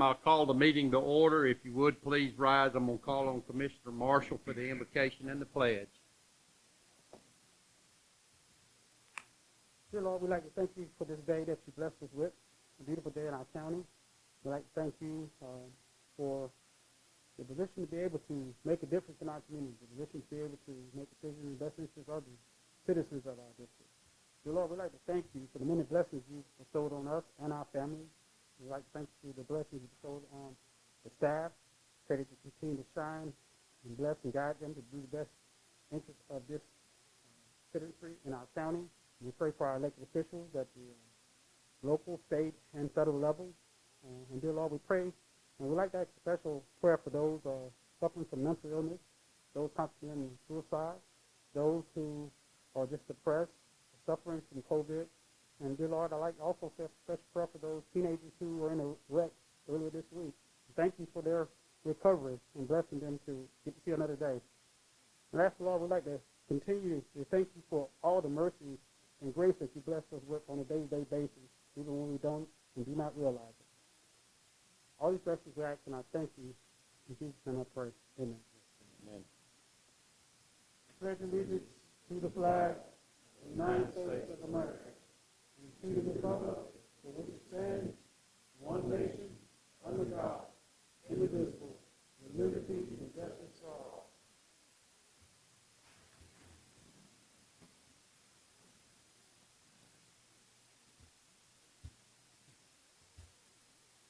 I'll call the meeting to order. If you would, please rise. I'm going to call on Commissioner Marshall for the invocation and the pledge. Dear Lord, we'd like to thank you for this day that you blessed us with, a beautiful day in our county. We'd like to thank you for the position to be able to make a difference in our community, the position to be able to make decisions in the best interest of the citizens of our district. Dear Lord, we'd like to thank you for the many blessings you've bestowed on us and our families. We'd like to thank you for the blessings you bestowed on the staff. Pray that you continue to shine and bless and guide them to do the best interest of this citizenry in our county. We pray for our elected officials at the local, state, and federal levels. And dear Lord, we pray, and we'd like to ask a special prayer for those suffering from mental illness, those contemplating suicide, those who are just depressed, suffering from COVID. And dear Lord, I'd like to also say a special prayer for those teenagers who were in a wreck earlier this week. Thank you for their recovery and blessing them to get to see another day. And lastly, Lord, we'd like to continue to thank you for all the mercy and grace that you bless us with on a day-to-day basis, even when we don't and do not realize it. All these blessings we ask, and I thank you. In Jesus' name I pray. Amen. Amen. Pledge allegiance to the flag of the United States of America and to the republic for which it stands, one nation, under God, indivisible, with liberty and justice for all.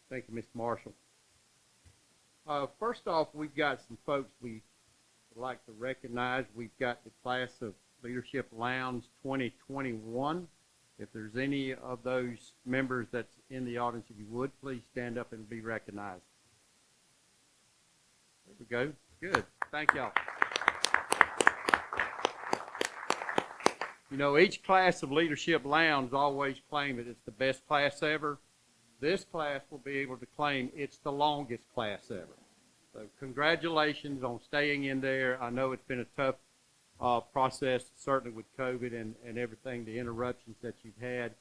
Thank you, Mr. Marshall. First off, we've got some folks we would like to recognize. We've got the class of Leadership Lounge 2021. If there's any of those members that's in the audience, if you would, please stand up and be recognized. There we go. Good. Thank y'all. You know, each class of Leadership Lounge always claim that it's the best class ever. This class will be able to claim it's the longest class ever. So congratulations on staying in there. I know it's been a tough process, certainly with COVID and everything, the interruptions that you've had.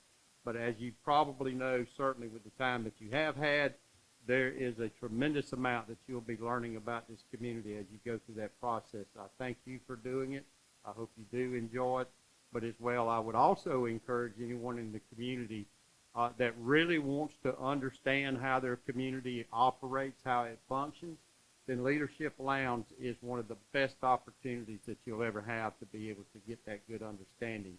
But as you probably know, certainly with the time that you have had, there is a tremendous amount that you'll be learning about this community as you go through that process. I thank you for doing it. I hope you do enjoy it. But as well, I would also encourage anyone in the community that really wants to understand how their community operates, how it functions, then Leadership Lounge is one of the best opportunities that you'll ever have to be able to get that good understanding.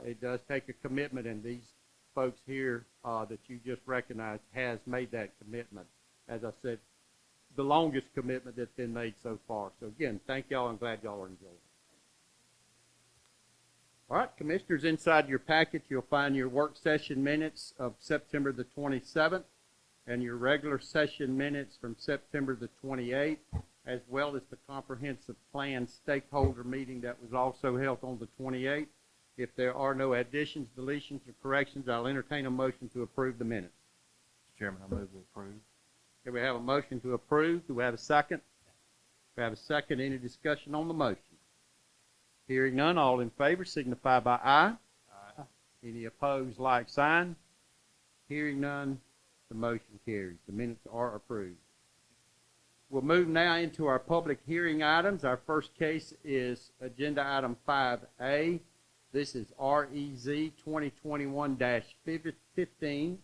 It does take a commitment, and these folks here that you just recognized has made that commitment. As I said, the longest commitment that's been made so far. So again, thank y'all. I'm glad y'all are enjoying it. All right, Commissioners, inside your packet, you'll find your work session minutes of September the 27th and your regular session minutes from September the 28th, as well as the comprehensive plan stakeholder meeting that was also held on the 28th. If there are no additions, deletions, or corrections, I'll entertain a motion to approve the minutes. Mr. Chairman, I move we approve. Okay, we have a motion to approve. Do we have a second? We have a second. Any discussion on the motion? Hearing none, all in favor signify by aye. Aye. Any opposed, like sign. Hearing none, the motion carries. The minutes are approved. We'll move now into our public hearing items. Our first case is agenda item 5A. This is REZ 2021-15,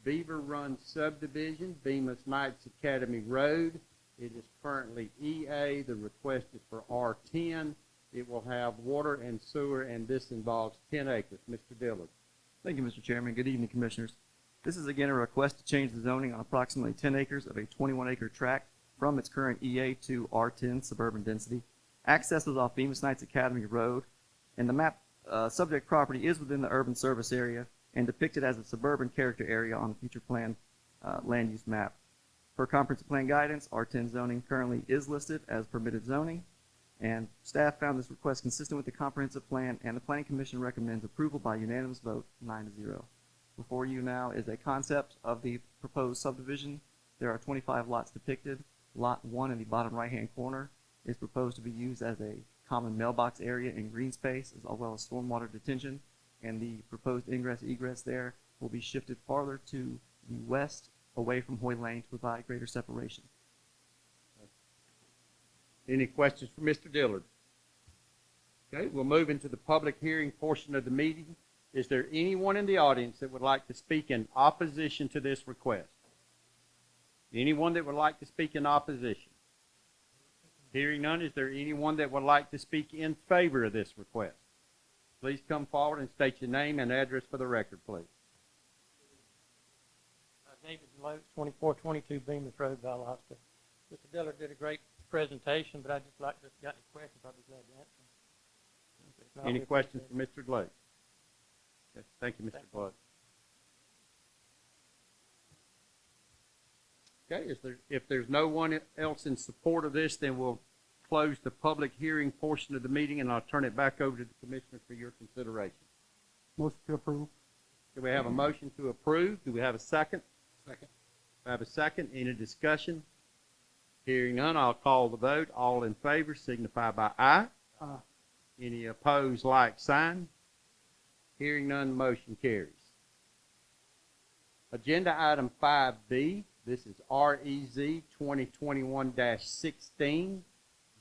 Beaver Run Subdivision, Bemis Knights Academy Road. It is currently EA. The request is for R10. It will have water and sewer, and this involves 10 acres. Mr. Dillard. Thank you, Mr. Chairman. Good evening, Commissioners. This is again a request to change the zoning on approximately 10 acres of a 21-acre tract from its current EA to R10 suburban density. Access is off Bemis Knights Academy Road, and the map subject property is within the urban service area and depicted as a suburban character area on the future plan land use map. Per comprehensive plan guidance, R10 zoning currently is listed as permitted zoning, and staff found this request consistent with the comprehensive plan, and the Planning Commission recommends approval by unanimous vote 9-0. Before you now is a concept of the proposed subdivision. There are 25 lots depicted. Lot 1 in the bottom right-hand corner is proposed to be used as a common mailbox area and green space, as well as stormwater detention, and the proposed ingress-egress there will be shifted farther to the west away from Hoy Lane to provide greater separation. Any questions for Mr. Dillard? Okay, we'll move into the public hearing portion of the meeting. Is there anyone in the audience that would like to speak in opposition to this request? Anyone that would like to speak in opposition? Hearing none, is there anyone that would like to speak in favor of this request? Please come forward and state your name and address for the record, please. David Deloach, 2422 Bemis Road, Valdosta. Mr. Dillard did a great presentation, but I'd just like to, if you got any questions, I'd be glad to answer them. If not, Any we questions appreciate for Mr. Blake? Yes, thank you, Mr. Thank you. Blake. Okay, if there's no one else in support of this, then we'll close the public hearing portion of the meeting, and I'll turn it back over to the commissioner for your consideration. Motion to approve. Do we have a motion to approve? Do we have a second? Second. I have a second. Any discussion? Hearing none, I'll call the vote. All in favor signify by aye. Aye. Any opposed, like sign. Hearing none, motion carries. Agenda item 5B, this is REZ 2021-16,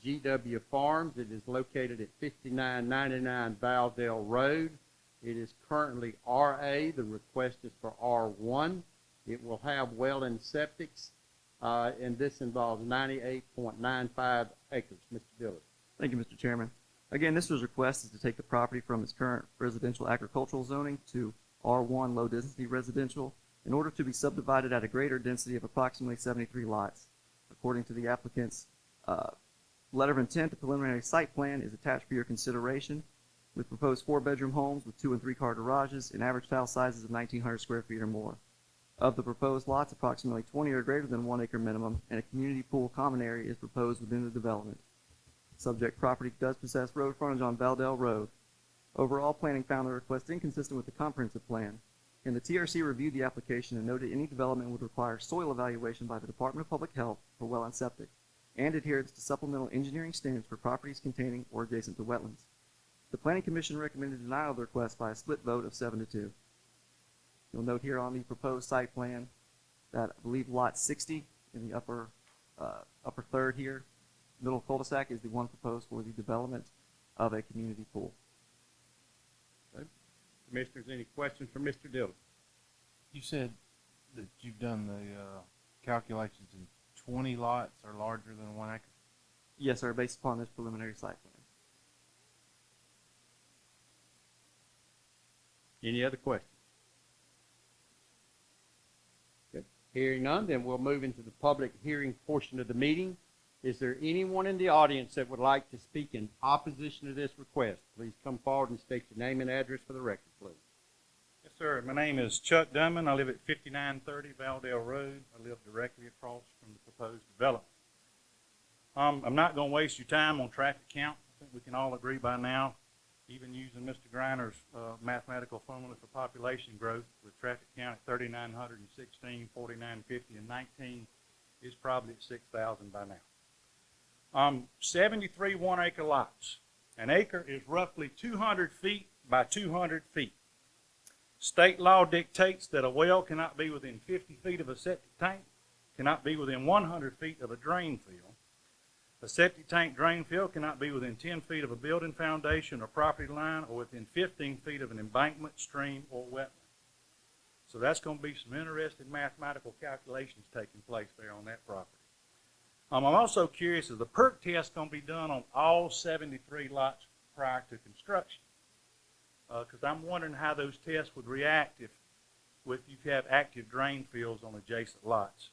GW Farms. It is located at 5999 Valdale Road. It is currently RA. The request is for R1. It will have well and septics, and this involves 98.95 acres. Mr. Dillard. Thank you, Mr. Chairman. Again, this was requested to take the property from its current residential agricultural zoning to R1 low density residential in order to be subdivided at a greater density of approximately 73 lots. According to the applicant's letter of intent, the preliminary site plan is attached for your consideration with proposed 4-bedroom homes with 2- and 3-car garages and average tile sizes of 1,900 square feet or more. Of the proposed lots, approximately 20 are greater than 1 acre minimum, and a community pool common area is proposed within the development. Subject property does possess road frontage on Valdale Road. Overall, planning found the request inconsistent with the comprehensive plan, and the TRC reviewed the application and noted any development would require soil evaluation by the Department of Public Health for well and septic, and adherence to supplemental engineering standards for properties containing or adjacent to wetlands. The Planning Commission recommended denial of the request by a split vote of 7-2. You'll note here on the proposed site plan that I believe lot 60 in the upper third here, middle cul-de-sac, is the one proposed for the development of a community pool. Okay. Commissioners, any questions for Mr. Dillard? You said that you've done the calculations in 20 lots are larger than 1 acre? Yes, sir, based upon this preliminary site plan. Any other questions? Okay. Hearing none, then we'll move into the public hearing portion of the meeting. Is there anyone in the audience that would like to speak in opposition to this request? Please come forward and state your name and address for the record, please. Yes, sir. My name is Chuck Dunman. I live at 5930 Valdale Road. I live directly across from the proposed development. I'm not going to waste your time on traffic count. I think we can all agree by now, even using Mr. Griner's mathematical formula for population growth, with traffic count at 3,916, 4,950, and 19 is probably at 6,000 by now. 73 1-acre lots. An acre is roughly 200 feet by 200 feet. State law dictates that a well cannot be within 50 feet of a septic tank, cannot be within 100 feet of a drain field. A septic tank drain field cannot be within 10 feet of a building foundation or property line, or within 15 feet of an embankment, stream, or wetland. So that's going to be some interesting mathematical calculations taking place there on that property. I'm also curious, is the perk test going to be done on all 73 lots prior to construction? Because I'm wondering how those tests would react if you have active drain fields on adjacent lots.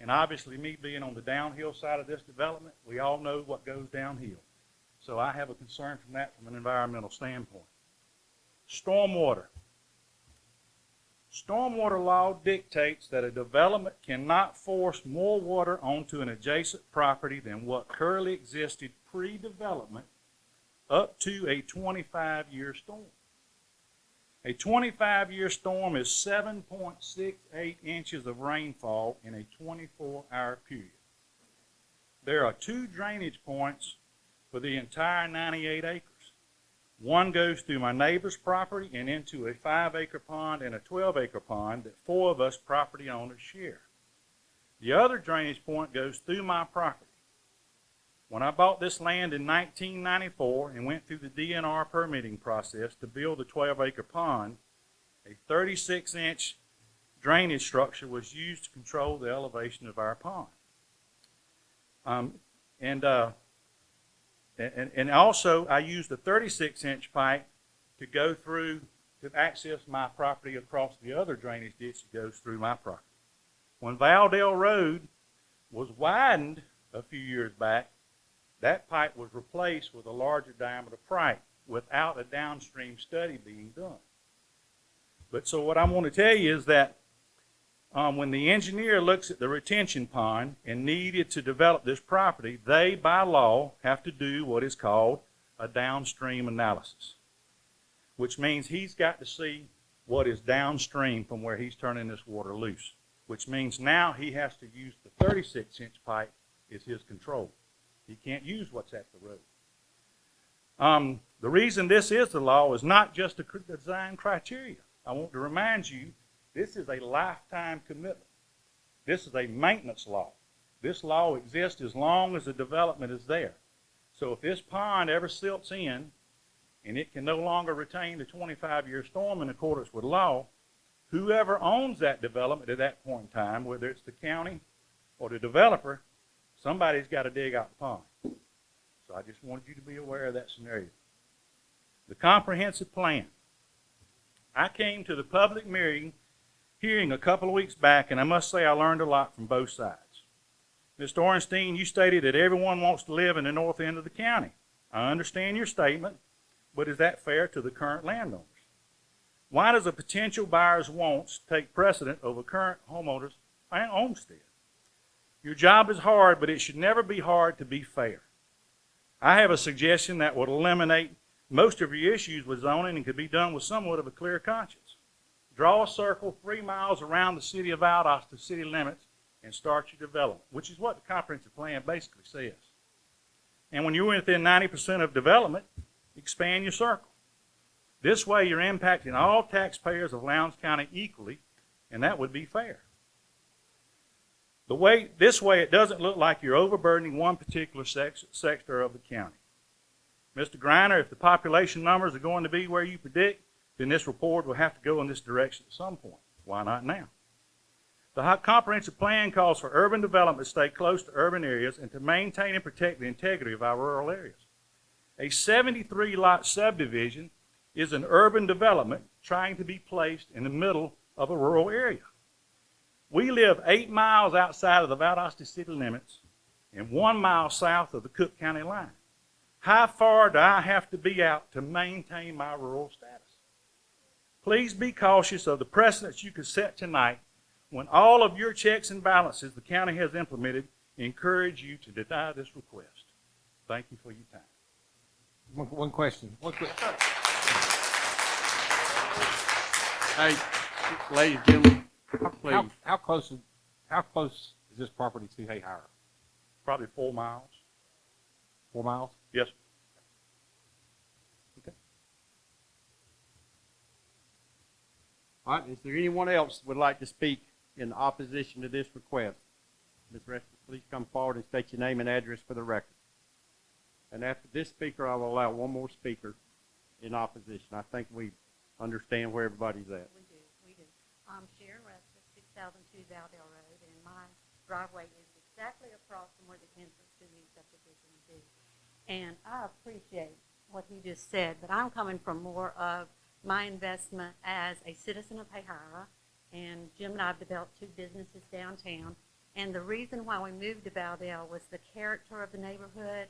And obviously, me being on the downhill side of this development, we all know what goes downhill. So I have a concern from that from an environmental standpoint. Stormwater. Stormwater law dictates that a development cannot force more water onto an adjacent property than what currently existed pre-development up to a 25-year storm. A 25-year storm is 7.68 inches of rainfall in a 24-hour period. There are 2 drainage points for the entire 98 acres. One goes through my neighbor's property and into a 5-acre pond and a 12-acre pond that 4 of us property owners share. The other drainage point goes through my property. When I bought this land in 1994 and went through the DNR permitting process to build a 12-acre pond, a 36-inch drainage structure was used to control the elevation of our pond. And also, I used a 36-inch pipe to go through to access my property across the other drainage ditch that goes through my property. When Valdale Road was widened a few years back, that pipe was replaced with a larger diameter pipe without a downstream study being done. But so what I want to tell you is that when the engineer looks at the retention pond and needed to develop this property, they, by law, have to do what is called a downstream analysis, which means he's got to see what is downstream from where he's turning this water loose, which means now he has to use the 36-inch pipe as his control. He can't use what's at the road. The reason this is the law is not just a design criteria. I want to remind you, this is a lifetime commitment. This is a maintenance law. This law exists as long as the development is there. So if this pond ever silts in and it can no longer retain the 25-year storm in accordance with law, whoever owns that development at that point in time, whether it's the county or the developer, somebody's got to dig out the pond. So I just wanted you to be aware of that scenario. The comprehensive plan. I came to the public hearing a couple of weeks back, and I must say I learned a lot from both sides. Mr. Ornstein, you stated that everyone wants to live in the north end of the county. I understand your statement, but is that fair to the current landowners? Why does a potential buyer's wants take precedent over current homeowners' homestead? Your job is hard, but it should never be hard to be fair. I have a suggestion that would eliminate most of your issues with zoning and could be done with somewhat of a clear conscience. Draw a circle 3 miles around the city of Valdosta city limits and start your development, which is what the comprehensive plan basically says. And when you're within 90% of development, expand your circle. This way you're impacting all taxpayers of Lowndes County equally, and that would be fair. This way it doesn't look like you're overburdening one particular sector of the county. Mr. Griner, if the population numbers are going to be where you predict, then this report will have to go in this direction at some point. Why not now? The comprehensive plan calls for urban development to stay close to urban areas and to maintain and protect the integrity of our rural areas. A 73-lot subdivision is an urban development trying to be placed in the middle of a rural area. We live 8 miles outside of the Valdosta city limits and 1 mile south of the Cook County line. How far do I have to be out to maintain my rural status? Please be cautious of the precedents you could set tonight when all of your checks and balances the county has implemented encourage you to deny this request. Thank you for your time. One question. Hey, ladies and gentlemen, please. How close is this property to Hayhire? Probably 4 miles. 4 miles? Yes. All right, is there anyone else that would like to speak in opposition to this request? Ms. Reston, please come forward and state your name and address for the record. And after this speaker, I will allow one more speaker in opposition. I think we understand where everybody's at. We do. I'm Sharon Reston, 6002 Valdale Road, and my driveway is exactly across from where the entrance to the subdivision would be. And I appreciate what he just said, but I'm coming from more of my investment as a citizen of Hayhire, and Jim and I have developed 2 businesses downtown. And the reason why we moved to Valdale was the character of the neighborhood.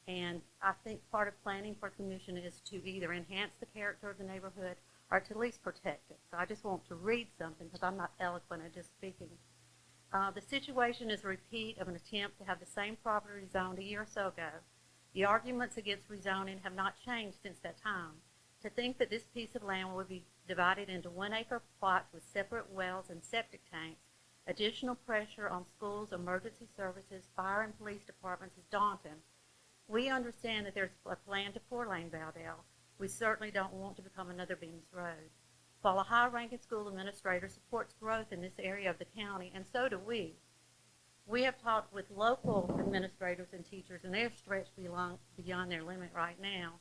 And I think part of planning for commission is to either enhance the character of the neighborhood or to at least protect it. So I just want to read something because I'm not eloquent at just speaking. The situation is a repeat of an attempt to have the same property rezoned a year or so ago. The arguments against rezoning have not changed since that time. To think that this piece of land will be divided into 1-acre plots with separate wells and septic tanks, additional pressure on schools, emergency services, fire and police departments is daunting. We understand that there's a plan to 4-lane Valdale. We certainly don't want to become another Bemis Road. While a high-ranking school administrator supports growth in this area of the county, and so do we, We have talked with local administrators and teachers, and they're stretched beyond their limit right now.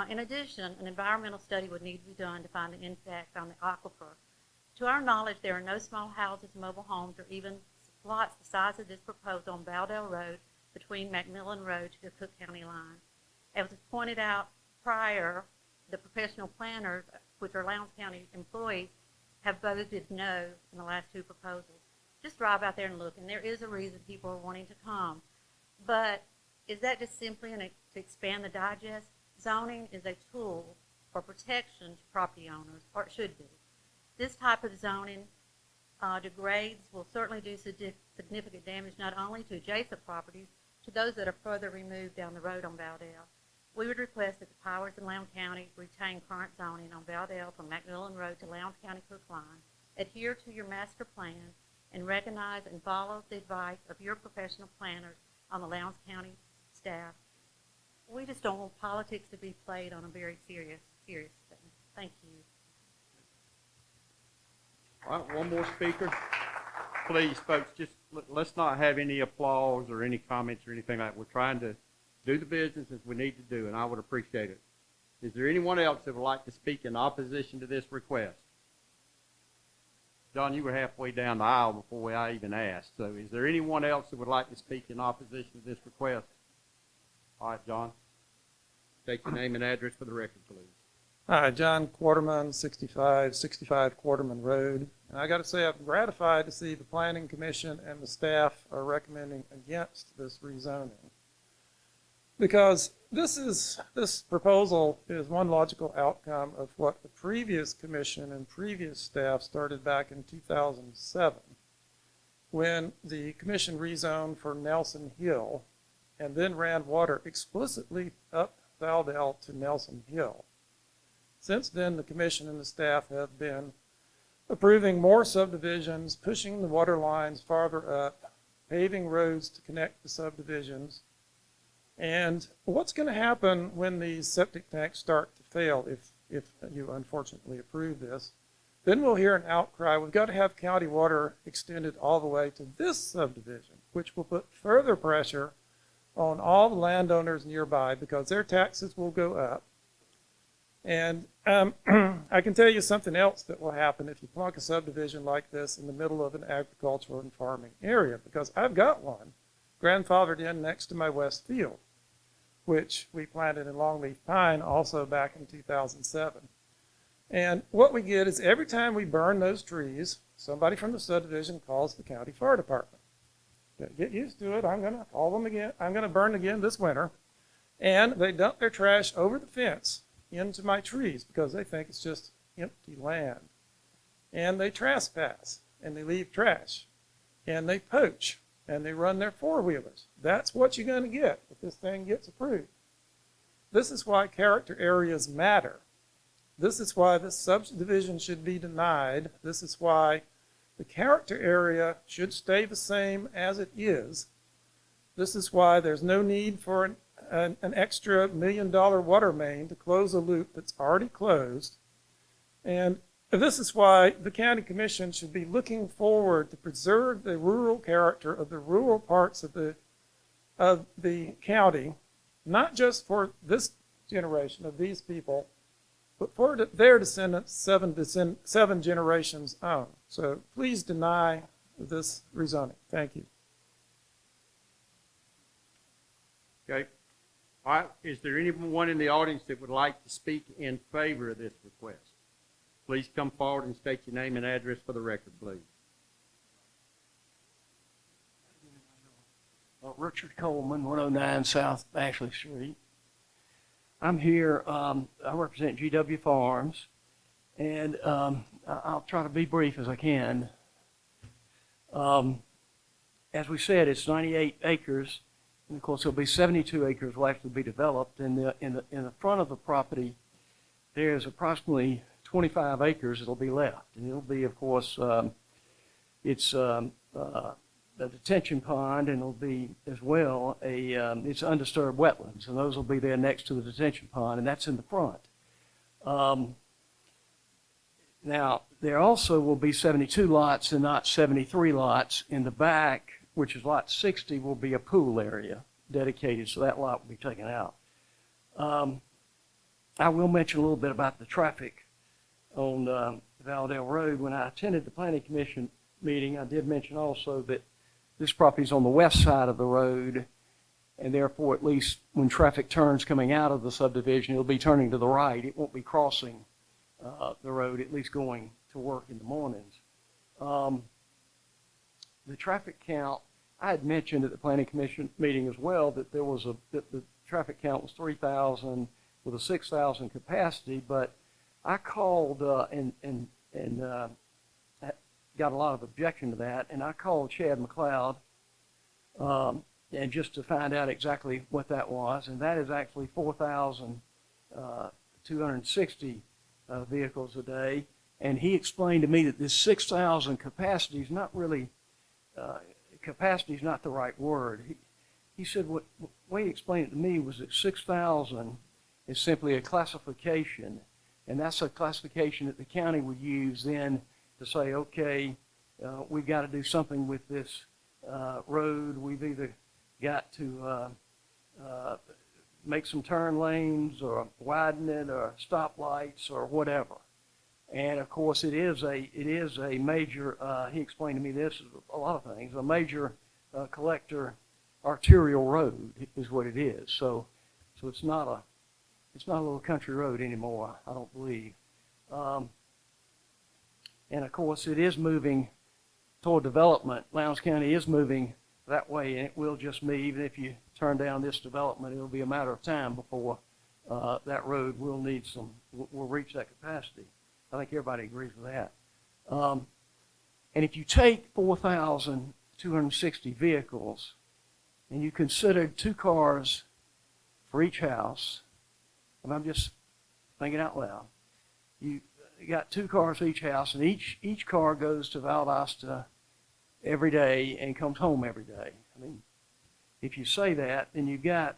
In addition, an environmental study would need to be done to find the impact on the aquifer. To our knowledge, there are no small houses, mobile homes, or even lots the size of this proposed on Bowdale Road between Macmillan Road to the Cook County line. As was pointed out prior, the professional planners, which are Lowndes County employees, have voted no in the last two proposals. Just drive out there and look, and there is a reason people are wanting to come. But is that just simply to expand the digest? Zoning is a tool for protection to property owners, or it should be. This type of zoning degrades will certainly do significant damage not only to adjacent properties, to those that are further removed down the road on Bowdale. We would request that the powers in Lowndes County retain current zoning on Bowdale from Macmillan Road to Lowndes County Cook Line, adhere to your master plan, and recognize and follow the advice of your professional planners on the Lowndes County staff. We just don't want politics to be played on a very serious thing. Thank you. All right, one more speaker. Please, folks, just let's not have any applause or any comments or anything like that. We're trying to do the business as we need to do, and I would appreciate it. Is there anyone else that would like to speak in opposition to this request? John, you were halfway down the aisle before I even asked. So is there anyone else that would like to speak in opposition to this request? All right, John. State your name and address for the record, please. Hi, John Quarterman, 6565 Quarterman Road. And I got to say, I'm gratified to see the Planning Commission and the staff are recommending against this rezoning. Because this proposal is one logical outcome of what the previous commission and previous staff started back in 2007, when the commission rezoned for Nelson Hill and then ran water explicitly up Bowdale to Nelson Hill. Since then, the commission and the staff have been approving more subdivisions, pushing the water lines farther up, paving roads to connect the subdivisions. And what's going to happen when these septic tanks start to fail, if you unfortunately approve this? Then we'll hear an outcry. We've got to have county water extended all the way to this subdivision, which will put further pressure on all the landowners nearby because their taxes will go up. And I can tell you something else that will happen if you plunk a subdivision like this in the middle of an agricultural and farming area, because I've got one grandfathered in next to my west field, which we planted in longleaf pine also back in 2007. And what we get is every time we burn those trees, somebody from the subdivision calls the county fire department. Get used to it. I'm going to call them again. I'm going to burn again this winter. And they dump their trash over the fence into my trees because they think it's just empty land. And they trespass and they leave trash and they poach and they run their four-wheelers. That's what you're going to get if this thing gets approved. This is why character areas matter. This is why this subdivision should be denied. This is why the character area should stay the same as it is. This is why there's no need for an extra $1 million water main to close a loop that's already closed. And this is why the county commission should be looking forward to preserve the rural character of the rural parts of the county, not just for this generation of these people, but for their descendants, seven generations on. So please deny this rezoning. Thank you. Okay. All right. Is there anyone in the audience that would like to speak in favor of this request? Please come forward and state your name and address for the record, please. Richard Coleman, 109 South Ashley Street. I'm here, I represent GW Farms, and I'll try to be brief as I can. As we said, it's 98 acres, and of course there'll be 72 acres will actually be developed. In the front of the property, there's approximately 25 acres that'll be left, and it'll be, of course, it's the detention pond, and it'll be as well it's undisturbed wetlands, and those will be there next to the detention pond, and that's in the front. Now, there also will be 72 lots and not 73 lots in the back which is lot 60, will be a pool area dedicated, so that lot will be taken out. I will mention a little bit about the traffic on Valdale Road. When I attended the Planning Commission meeting, I did mention also that this property is on the west side of the road, and therefore, at least when traffic turns coming out of the subdivision, it'll be turning to the right. It won't be crossing the road, at least going to work in the mornings. The traffic count, I had mentioned at the Planning Commission meeting as well that that the traffic count was 3,000 with a 6,000 capacity, but I called and got a lot of objection to that, and I called Chad McLeod and just to find out exactly what that was, and that is actually 4,260 vehicles a day, and he explained to me that this 6,000 capacity is not really, capacity is not the right word. He said what way he explained it to me was that 6,000 is simply a classification, and that's a classification that the county would use then to say, okay, we've got to do something with this road. We've either got to make some turn lanes or widen it or stoplights or whatever. And of course, it is a major. He explained to me this a lot of things. A major collector arterial road is what it is. So it's not a little country road anymore, I don't believe. And of course, it is moving toward development. Lowndes County is moving that way, and it will just be, even if you turn down this development, it'll be a matter of time before that road will reach that capacity. I think everybody agrees with that. And if you take 4,260 vehicles and you consider 2 cars for each house, and I'm just thinking out loud, you got 2 cars for each house, and each car goes to Valdosta every day and comes home every day. I mean, if you say that, then you've got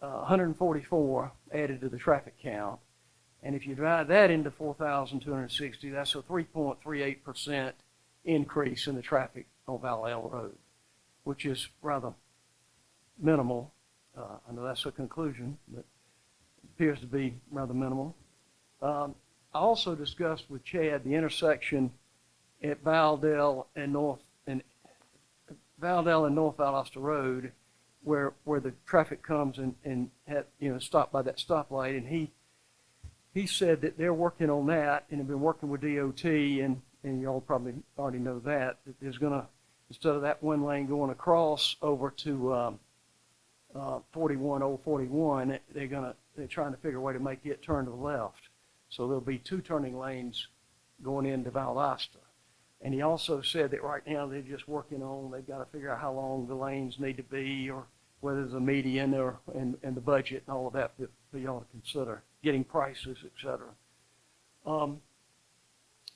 144 added to the traffic count. And if you divide that into 4,260, that's a 3.38% increase in the traffic on Valdale Road, which is rather minimal. I know that's a conclusion, but it appears to be rather minimal. I also discussed with Chad the intersection at Valdale and North Valdosta Road, where the traffic comes and stop by that stoplight, and he said that they're working on that and have been working with DOT, and you all probably already know that there's gonna, instead of that one lane going across over to 41, they're trying to figure a way to make it turn to the left. So there'll be 2 turning lanes going into Valdosta. And he also said that right now they're just working on, they've got to figure out how long the lanes need to be, or whether there's a median and the budget and all of that for y'all to consider, getting prices, et cetera.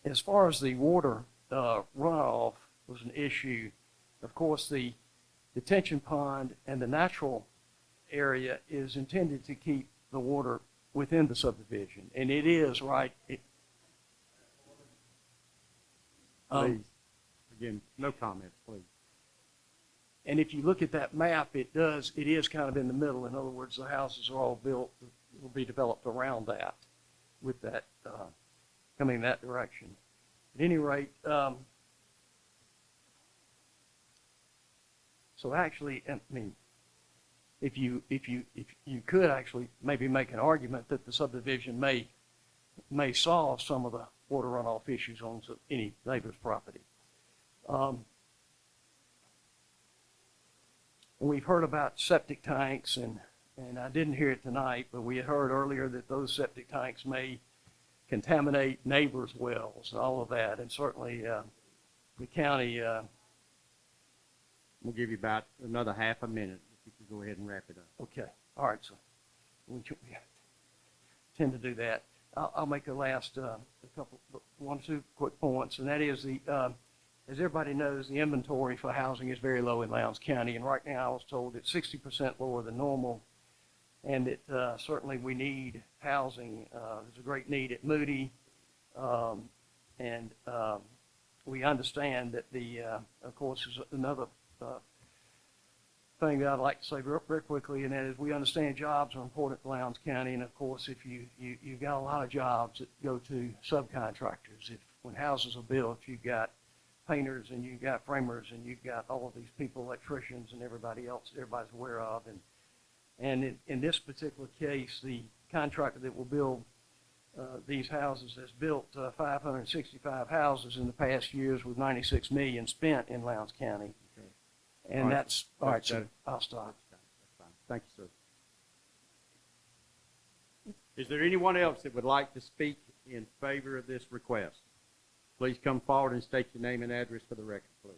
As far as the water runoff was an issue, of course the detention pond and the natural area is intended to keep the water within the subdivision, and it is right. Please. Again, no comments, please. And if you look at that map, it is kind of in the middle. In other words, the houses are all built, will be developed around that, with that coming in that direction. At any rate, so actually, I mean, if you could actually maybe make an argument that the subdivision may solve some of the water runoff issues on any neighbor's property. We've heard about septic tanks, and I didn't hear it tonight, but we had heard earlier that those septic tanks may contaminate neighbors' wells and all of that, and certainly the county. We'll give you about another half a minute if you could go ahead and wrap it up. Okay, all right, so we tend to do that. I'll make a last one or two quick points, and that is as everybody knows, the inventory for housing is very low in Lowndes County, and right now I was told it's 60% lower than normal, and that certainly we need housing. There's a great need at Moody, and we understand that of course, there's another thing that I'd like to say very quickly, and that is we understand jobs are important to Lowndes County, and of course, if you've got a lot of jobs that go to subcontractors. When houses are built, you've got painters and you've got framers and you've got all of these people, electricians and everybody else that everybody's aware of. And in this particular case, the contractor that will build these houses has built 565 houses in the past years with $96 million spent in Lowndes County. And All right. that's, all right, so That's- I'll stop. That's fine. Thank you, sir. Is there anyone else that would like to speak in favor of this request? Please come forward and state your name and address for the record, please.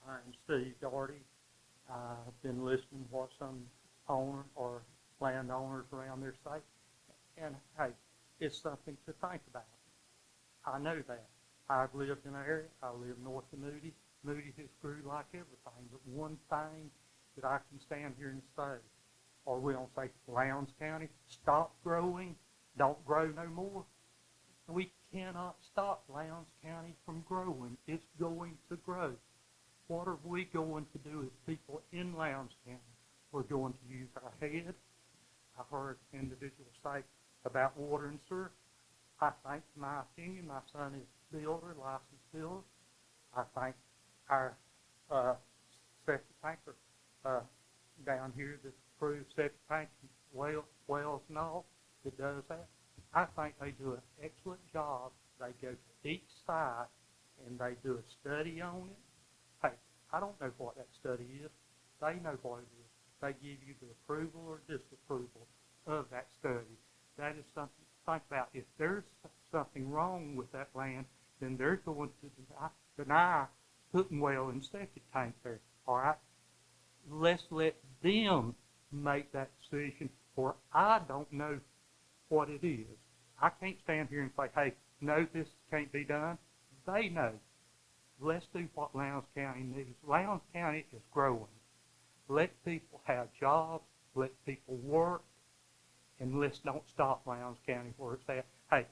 I'm Steve Doherty. I've been listening to what some owner or landowners around there say, and hey, it's something to think about. I know that. I've lived in an area. I live north of Moody. Moody has grew like everything, but one thing that I can stand here and say, or we don't say Lowndes County, stop growing, don't grow no more. We cannot stop Lowndes County from growing. It's going to grow. What are we going to do as people in Lowndes County? We're going to use our head. I heard individuals say about water and sewer. I think, in my opinion, my son is a builder, licensed builder. I think our septic tanker down here that approves septic tank wells and all that does that, I think they do an excellent job. They go to each site and they do a study on it. Hey, I don't know what that study is. They know what it is. They give you the approval or disapproval of that study. That is something to think about. If there's something wrong with that land, then they're going to deny putting well and septic tank there. All right? Let's let them make that decision, or I don't know what it is. I can't stand here and say, hey, no, this can't be done. They know. Let's do what Lowndes County needs. Lowndes County is growing. Let people have jobs. Let people work. And let's don't stop Lowndes County where it's at. Hey,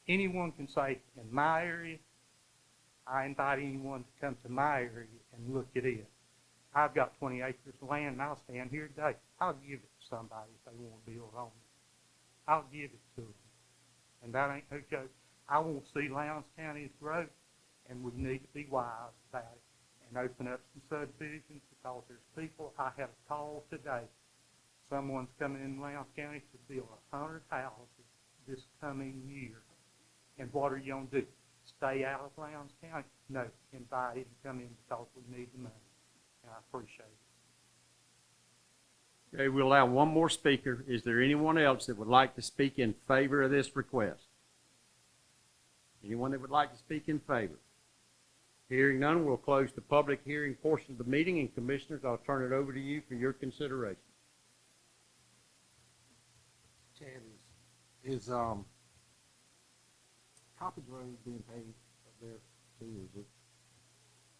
anyone can say, in my area, I invite anyone to come to my area and look at it. I've got 20 acres of land, and I'll stand here today. I'll give it to somebody if they want to build on it. I'll give it to them. And that ain't no joke. I want to see Lowndes County's growth, and we need to be wise about it and open up some subdivisions because there's people. I had a call today. Someone's coming in Lowndes County to build 100 houses this coming year. And what are you going to do? Stay out of Lowndes County? No, invite him to come in because we need the money. And I appreciate it. Okay, we'll allow one more speaker. Is there anyone else that would like to speak in favor of this request? Anyone that would like to speak in favor? Hearing none, we'll close the public hearing portion of the meeting, and commissioners, I'll turn it over to you for your consideration. Chad, is Coppage Road being paved up there too, or is it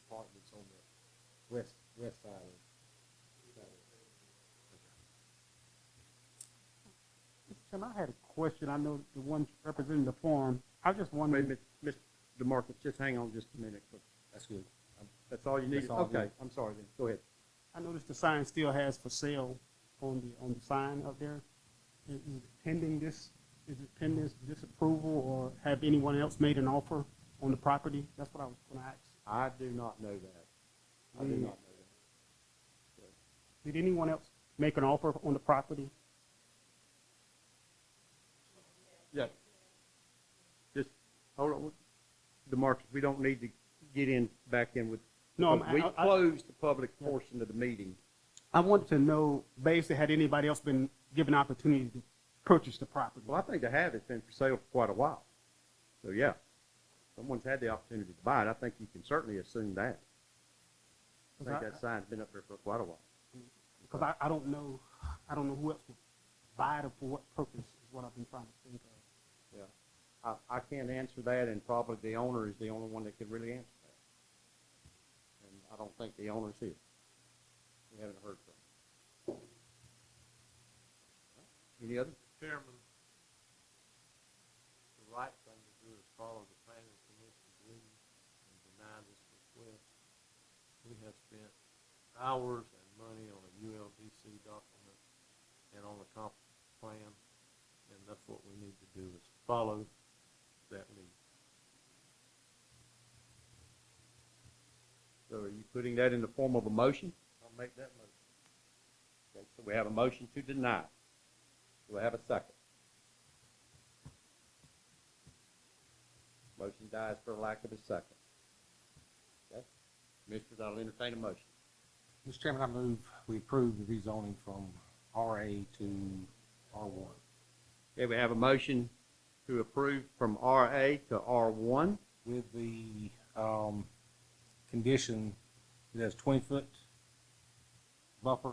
part that's on the west side of it? Mr. Chairman, I had a question. I know the one representing the farm. I just Wait a wondered. minute, Mr. DeMarcus, just hang on just a minute. That's good. That's all you need? That's all Okay, good. I'm sorry then. Go ahead. I noticed the sign still has for sale on the sign up there. Is it pending this? Is it pending this disapproval, or have anyone else made an offer on the property? That's what I was going to ask. I do not know that. I do not know that. Did anyone else make an offer on the property? Yeah. Just, hold on. DeMarcus, we don't need to get back in with. No, we closed the public portion of the meeting. I want to know, basically, had anybody else been given opportunity to purchase the property? Well, I think they have. It's been for sale for quite a while. So, yeah, someone's had the opportunity to buy it. I think you can certainly assume that. I think that sign's been up there for quite a while. Because I don't know who else would buy it or for what purpose is what I've been trying to think of. Yeah, I can't answer that, and probably the owner is the only one that could really answer that. And I don't think the owner's here. We haven't heard from him. Any other? Chairman, right thing to do is follow the planning commission's lead and deny this request. We have spent hours and money on a ULDC document and on the comp plan, and that's what we need to do, is follow that lead. So are you putting that in the form of a motion? I'll make that motion. Okay, so we have a motion to deny. Do I have a second? Motion dies for lack of a second. Okay? Commissioners, I'll entertain a motion. Mr. Chairman, I move we approve the rezoning from RA to R1. Okay, we have a motion to approve from RA to R1. With the condition that has 20-foot buffer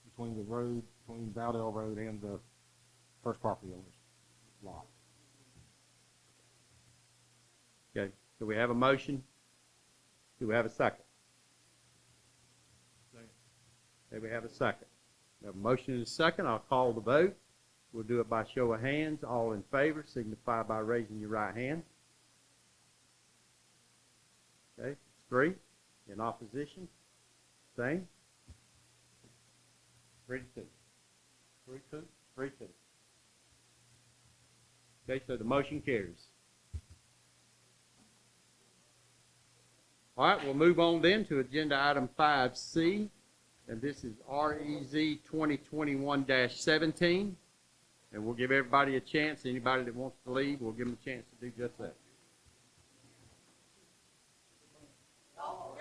between the road, between Valdell Road and the first property owner's lot. Okay, so we have a motion. Do we have a second? Okay, we have a second. We have a motion and a second. I'll call the vote. We'll do it by show of hands. All in favor, signify by raising your right hand. Okay, it's 3. In opposition, same. 3-2. 3-2? 3-2. Okay, so the motion carries. All right, we'll move on then to agenda item 5C, and this is REZ 2021-17. And we'll give everybody a chance. Anybody that wants to leave, we'll give them a chance to do just that. Y'all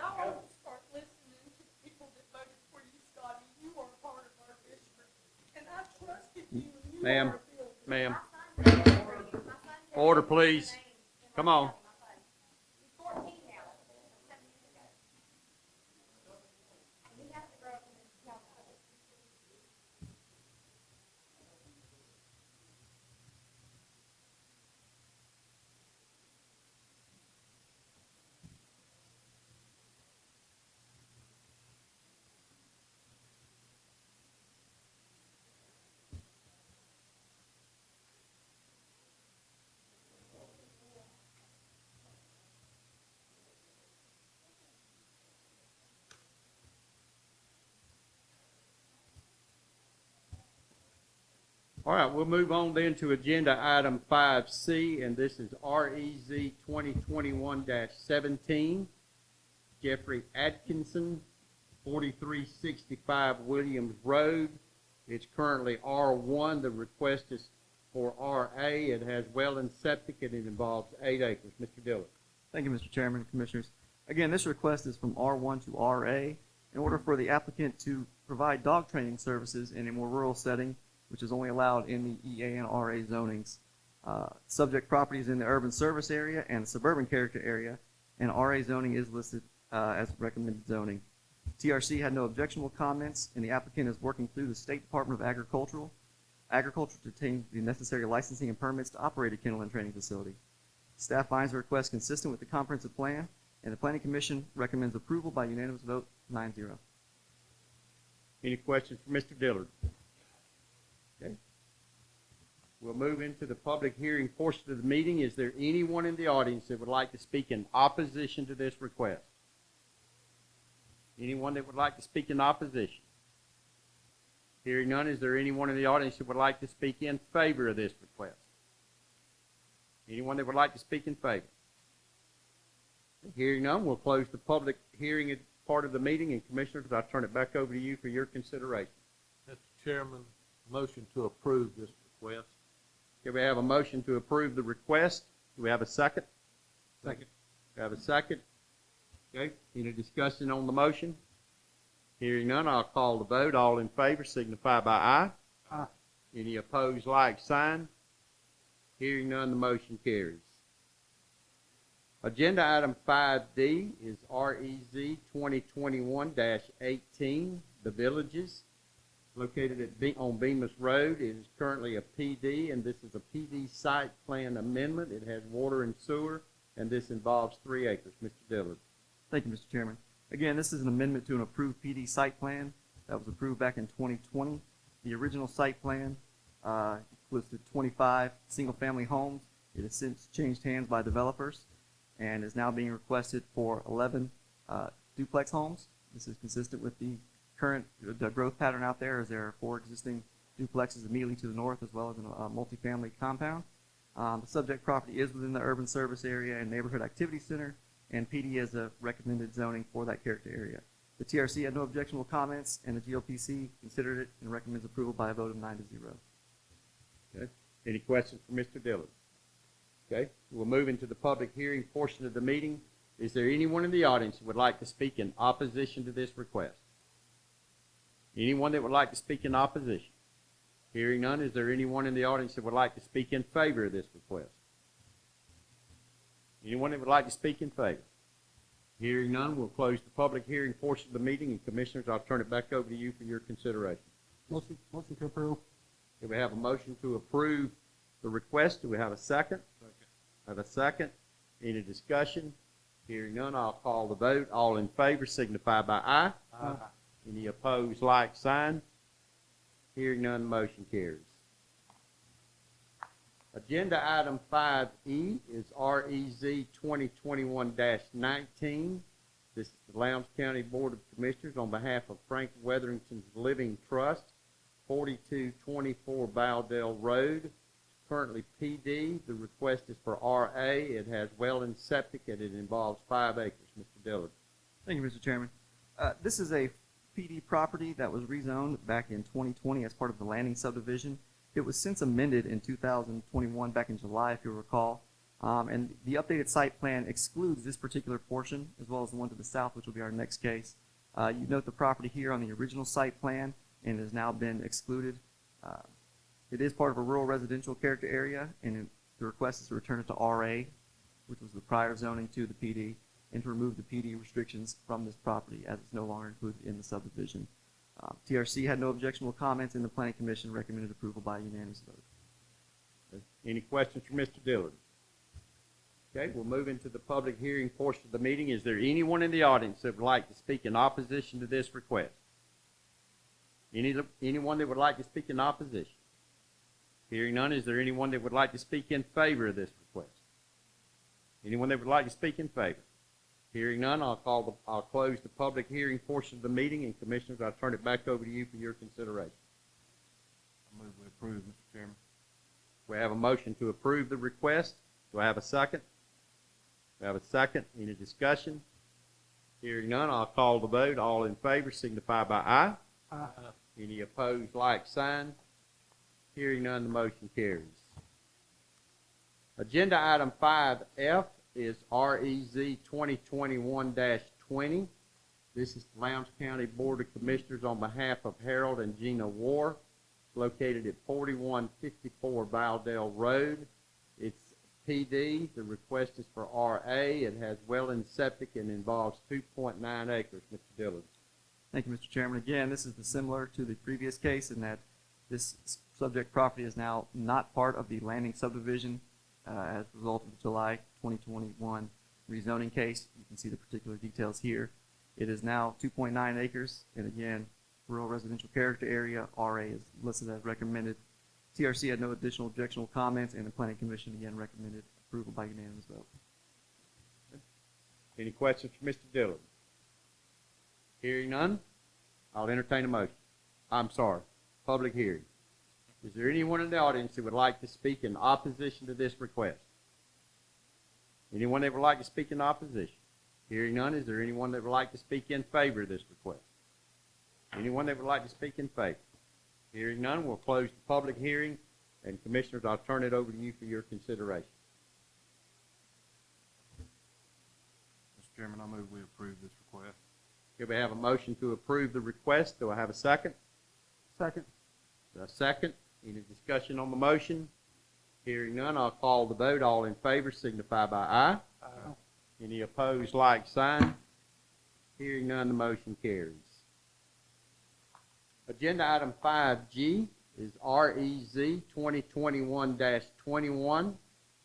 start listening to the people that voted for you, Scotty. You are part of our district, and I trusted you, and you Ma'am, are a builder. ma'am. Order, please. Come on. All right, we'll move on then to agenda item 5C, and this is REZ 2021-17. Jeffrey Atkinson, 4365 Williams Road. It's currently R1. The request is for RA. It has well and septic, and it involves 8 acres. Mr. Dillard. Thank you, Mr. Chairman, Commissioners. Again, this request is from R1 to RA in order for the applicant to provide dog training services in a more rural setting, which is only allowed in the EA and RA zonings. Subject properties in the urban service area and suburban character area, and RA zoning is listed as recommended zoning. TRC had no objectionable comments, and the applicant is working through the State Department of Agriculture to obtain the necessary licensing and permits to operate a kennel and training facility. Staff finds the request consistent with the comprehensive plan, and the Planning Commission recommends approval by unanimous vote 9-0. Any questions for Mr. Dillard? Okay. We'll move into the public hearing portion of the meeting. Is there anyone in the audience that would like to speak in opposition to this request? Anyone that would like to speak in opposition? Hearing none, is there anyone in the audience that would like to speak in favor of this request? Anyone that would like to speak in favor? Hearing none, we'll close the public hearing part of the meeting, and Commissioners, I'll turn it back over to you for your consideration. Mr. Chairman, motion to approve this request. Okay, we have a motion to approve the request. Do we have a second? Second. We have a second. Okay, any discussion on the motion? Hearing none, I'll call the vote. All in favor signify by aye. Aye. Any opposed, like sign. Hearing none, the motion carries. Agenda item 5D is REZ 2021-18, The Villages, located on Bemis Road. It is currently a PD, and this is a PD site plan amendment. It has water and sewer, and this involves 3 acres. Mr. Dillard. Thank you, Mr. Chairman. Again, this is an amendment to an approved PD site plan that was approved back in 2020. The original site plan listed 25 single-family homes It has since changed hands by developers and is now being requested for 11 duplex homes. This is consistent with the current growth pattern out there, as there are 4 existing duplexes immediately to the north, as well as a multifamily compound. The subject property is within the urban service area and neighborhood activity center, and PD is a recommended zoning for that character area. The TRC had no objectionable comments, and the GLPC considered it and recommends approval by a vote of 9-0. Okay. Any questions for Mr. Dillard? Okay, we'll move into the public hearing portion of the meeting. Is there anyone in the audience who would like to speak in opposition to this request? Anyone that would like to speak in opposition? Hearing none, is there anyone in the audience that would like to speak in favor of this request? Anyone that would like to speak in favor? Hearing none, we'll close the public hearing portion of the meeting, and Commissioners, I'll turn it back over to you for your consideration. Motion to approve. Do we have a motion to approve the request? Do we have a second? Have a second. Any discussion? Hearing none, I'll call the vote. All in favor signify by aye. Aye. Any opposed, like sign. Hearing none, motion carries. Agenda item 5E is REZ 2021-19. This is the Lowndes County Board of Commissioners on behalf of Frank Wetherington's Living Trust, 4224 Bowdell Road. Currently PD. The request is for RA. It has well and septic, and it involves 5 acres. Mr. Dillard. Thank you, Mr. Chairman. This is a PD property that was rezoned back in 2020 as part of the Landing subdivision. It was since amended in 2021, back in July, if you'll recall. And the updated site plan excludes this particular portion, as well as the one to the south, which will be our next case. You note the property here on the original site plan, and has now been excluded. It is part of a rural residential character area, and the request is to return it to RA, which was the prior zoning to the PD, and to remove the PD restrictions from this property, as it's no longer included in the subdivision. TRC had no objectionable comments, and the Planning Commission recommended approval by unanimous vote. Any questions for Mr. Dillard? Okay, we'll move into the public hearing portion of the meeting. Is there anyone in the audience that would like to speak in opposition to this request? Anyone that would like to speak in opposition? Hearing none, is there anyone that would like to speak in favor of this request? Anyone that would like to speak in favor? Hearing none, I'll close the public hearing portion of the meeting, and Commissioners, I'll turn it back over to you for your consideration. I move we approve, Mr. Chairman. We have a motion to approve the request. Do I have a second? We have a second. Any discussion? Hearing none, I'll call the vote. All in favor signify by aye. Aye. Any opposed, like sign. Hearing none, the motion carries. Agenda item 5F is REZ 2021-20. This is the Lowndes County Board of Commissioners on behalf of Harold and Gina War. It's located at 4154 Bowdell Road. It's PD. The request is for RA. It has well and septic and involves 2.9 acres. Mr. Dillard. Thank you, Mr. Chairman. Again, this is similar to the previous case in that this subject property is now not part of the Landing subdivision as a result of the July 2021 rezoning case. You can see the particular details here. It is now 2.9 acres, and again, rural residential character area. RA is listed as recommended. TRC had no additional objectionable comments, and the Planning Commission again recommended approval by unanimous vote. Any questions for Mr. Dillard? Hearing none, I'll entertain a motion. I'm sorry, public hearing. Is there anyone in the audience who would like to speak in opposition to this request? Anyone that would like to speak in opposition? Hearing none, is there anyone that would like to speak in favor of this request? Anyone that would like to speak in favor? Hearing none, we'll close the public hearing, and Commissioners, I'll turn it over to you for your consideration. Mr. Chairman, I move we approve this request. Here we have a motion to approve the request. Do I have a second? Second. A second. Any discussion on the motion? Hearing none, I'll call the vote. All in favor signify by aye. Aye. Any opposed, like sign. Hearing none, the motion carries. Agenda item 5G is REZ 2021-21.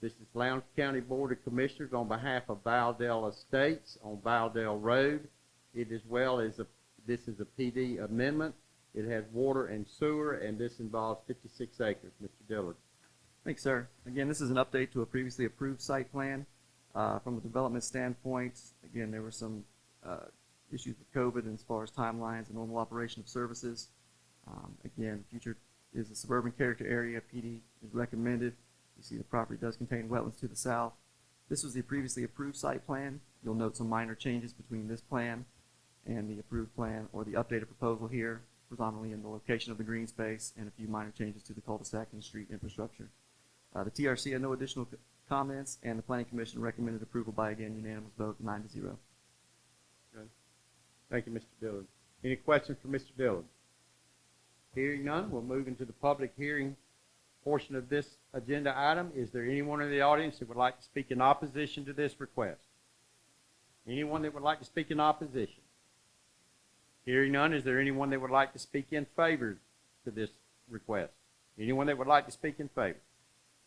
This is Lowndes County Board of Commissioners on behalf of Bowdell Estates on Bowdell Road. It as well as this is a PD amendment. It has water and sewer, and this involves 56 acres. Mr. Dillard. Thanks, sir. Again, this is an update to a previously approved site plan. From a development standpoint, again, there were some issues with COVID as far as timelines and normal operation of services. Again, future is a suburban character area. PD is recommended. You see the property does contain wetlands to the south. This was the previously approved site plan. You'll note some minor changes between this plan and the approved plan or the updated proposal here, predominantly in the location of the green space and a few minor changes to the cul-de-sac and street infrastructure. The TRC had no additional comments, and the Planning Commission recommended approval by, again, unanimous vote, 9-0. Thank you, Mr. Dillon. Any questions for Mr. Dillon? Hearing none, we'll move into the public hearing portion of this agenda item. Is there anyone in the audience that would like to speak in opposition to this request? Anyone that would like to speak in opposition? Hearing none, is there anyone that would like to speak in favor to this request? Anyone that would like to speak in favor?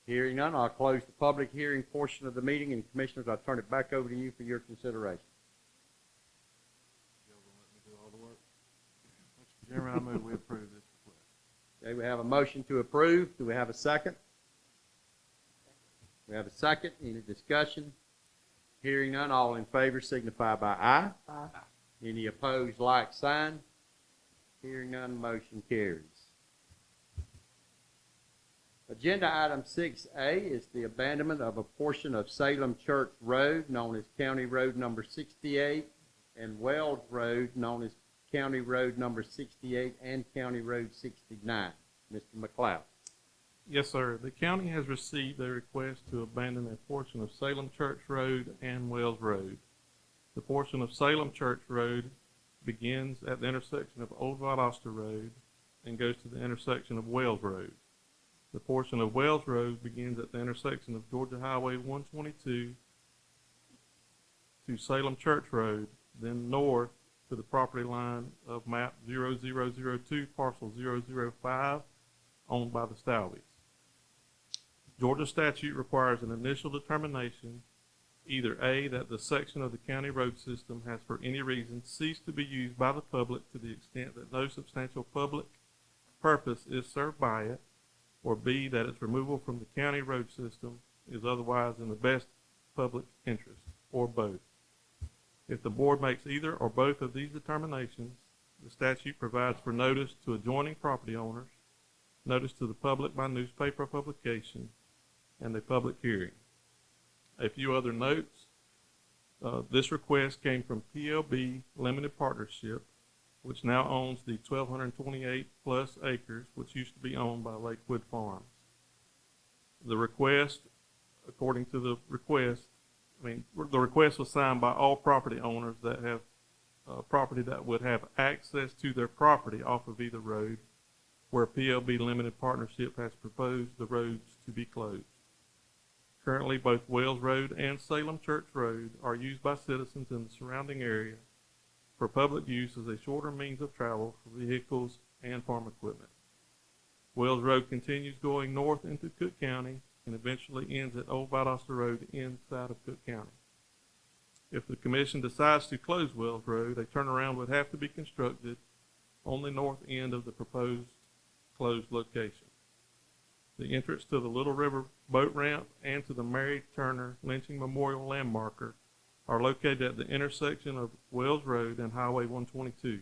Hearing none, I'll close the public hearing portion of the meeting, and Commissioners, I'll turn it back over to you for your consideration. Mr. Chairman, I move we approve this request. Okay, we have a motion to approve. Do we have a second? We have a second. Any discussion? Hearing none, all in favor signify by aye. Aye. Any opposed, like sign. Hearing none, motion carries. Agenda item 6A is the abandonment of a portion of Salem Church Road, known as County Road number 68, and Wells Road, known as County Road number 68 and County Road 69. Mr. McLeod. Yes, sir. The county has received a request to abandon a portion of Salem Church Road and Wells Road. The portion of Salem Church Road begins at the intersection of Old Valdosta Road and goes to the intersection of Wells Road. The portion of Wells Road begins at the intersection of Georgia Highway 122 to Salem Church Road, then north to the property line of map 0002, parcel 005, owned by the Stalleys. Georgia statute requires an initial determination, either A, that the section of the county road system has for any reason ceased to be used by the public to the extent that no substantial public purpose is served by it, or B, that its removal from the county road system is otherwise in the best public interest, or both. If the board makes either or both of these determinations, the statute provides for notice to adjoining property owners, notice to the public by newspaper publication, and a public hearing. A few other notes. This request came from PLB Limited Partnership, which now owns the 1,228 plus acres, which used to be owned by Lakewood Farms. The request, according to the request, the request was signed by all property owners that have property that would have access to their property off of either road, where PLB Limited Partnership has proposed the roads to be closed. Currently, both Wells Road and Salem Church Road are used by citizens in the surrounding area for public use as a shorter means of travel for vehicles and farm equipment. Wells Road continues going north into Cook County and eventually ends at Old Valdosta Road inside of Cook County. If the commission decides to close Wells Road, a turnaround would have to be constructed on the north end of the proposed closed location. The entrance to the Little River boat ramp and to the Mary Turner Lynching Memorial Landmarker are located at the intersection of Wells Road and Highway 122.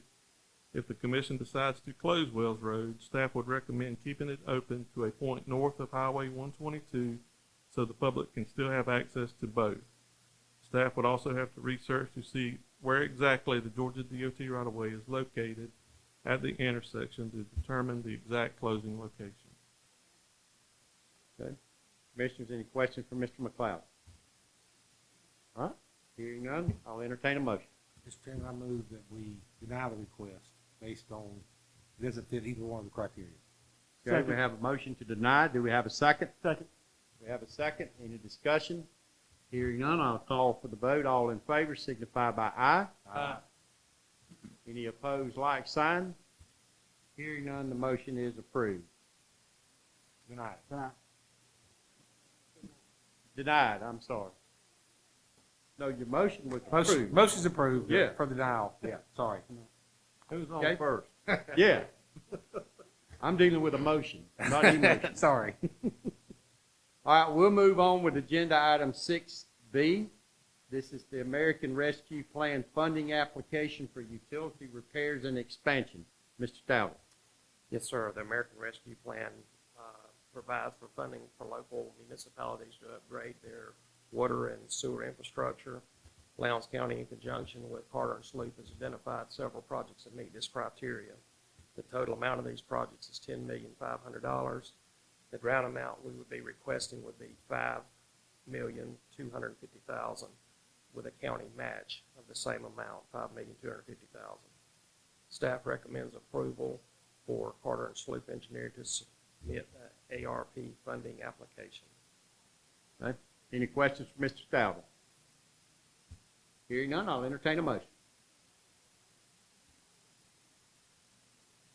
If the commission decides to close Wells Road, staff would recommend keeping it open to a point north of Highway 122 so the public can still have access to both. Staff would also have to research to see where exactly the Georgia DOT right-of-way is located at the intersection to determine the exact closing location. Okay. Commissioners, any questions for Mr. McLeod? All right. Hearing none, I'll entertain a motion. Mr. Chairman, I move that we deny the request based on it doesn't fit either one of the criteria. Okay, we have a motion to deny. Do we have a second? Second. We have a second. Any discussion? Hearing none, I'll call for the vote. All in favor signify by aye. Aye. Any opposed, like sign. Hearing none, the motion is approved. Denied. Denied. Denied, I'm sorry. No, your motion was approved. Motion's approved. Yeah. For the denial. Yeah, sorry. Who's on Okay. first? Yeah. I'm dealing with a motion, not emotion. Sorry. All right, we'll move on with agenda item 6B. This is the American Rescue Plan funding application for utility repairs and expansion. Mr. Stout. Yes, sir. The American Rescue Plan provides for funding for local municipalities to upgrade their water and sewer infrastructure. Lowndes County, in conjunction with Carter and Sloop, has identified several projects that meet this criteria. The total amount of these projects is $10,500,000. The grant amount we would be requesting would be $5,250,000 with a county match of the same amount, $5,250,000. Staff recommends approval for Carter and Sloop Engineering to submit an ARP funding application. Okay. Any questions for Mr. Stout? Hearing none, I'll entertain a motion.